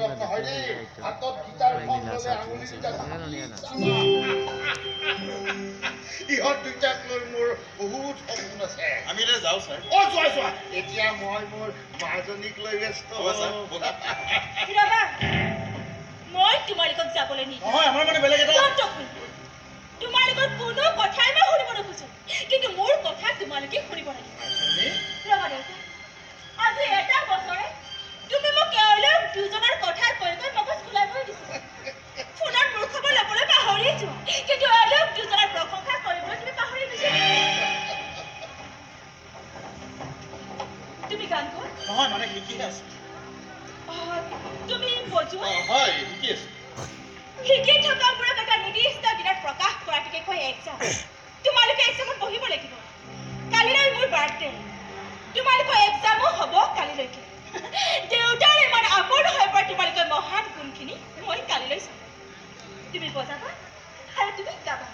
নাটক নহয় দেই হাতত গিটাৰখন ল'লে আঙুলি দুটা ইহঁত দুটাক লৈ মোৰ বহুত সপোন আছে আমি এতিয়া যাওঁ ছাৰ অ যোৱা যোৱা এতিয়া মই মোৰ মাজনীক লৈ ব্যস্ত ৰবা মই তোমালোকক যাবলৈ নিদিওঁ নহয় আমাৰ মানে বেলেগ এটা তোমালোকৰ কোনো কথাই মই শুনিব নোখোজো কিন্তু মোৰ কথা তোমালোকে শুনিব লাগিব ৰবা দেউতা আজি এটা বছৰে তুমি মোক এওঁলোক দুজনৰ কথাৰ কৈ কৈ মগজ খোলাই কৰি দিছা ফোনত মোৰ খবৰ ল'বলৈ পাহৰি যোৱা কিন্তু এওঁলোক দুজনৰ প্ৰশংসা কৰিবলৈ তুমি পাহৰি নোযোৱা তুমি গান গোৱা নহয় মানে শিকি আছে তুমি বজোৱা হয় শিকি আছে শিকি থকাবোৰক এটা নিৰ্দিষ্ট দিনত প্ৰকাশ কৰাটোকে কয় এক্সাম তোমালোকে এক্সামত বহিব লাগিব কালিলৈ মোৰ বাৰ্থডে তোমালোকৰ এক্সামো হ'ব কালিলৈকে দেউতাৰ ইমান আপোন হৈ পৰা তোমালোকৰ মহান গুণখিনি মই কালিলৈ চাম তুমি বজাবা আৰু তুমি গাবা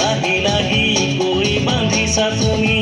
লাহি লাহি আছা তুমি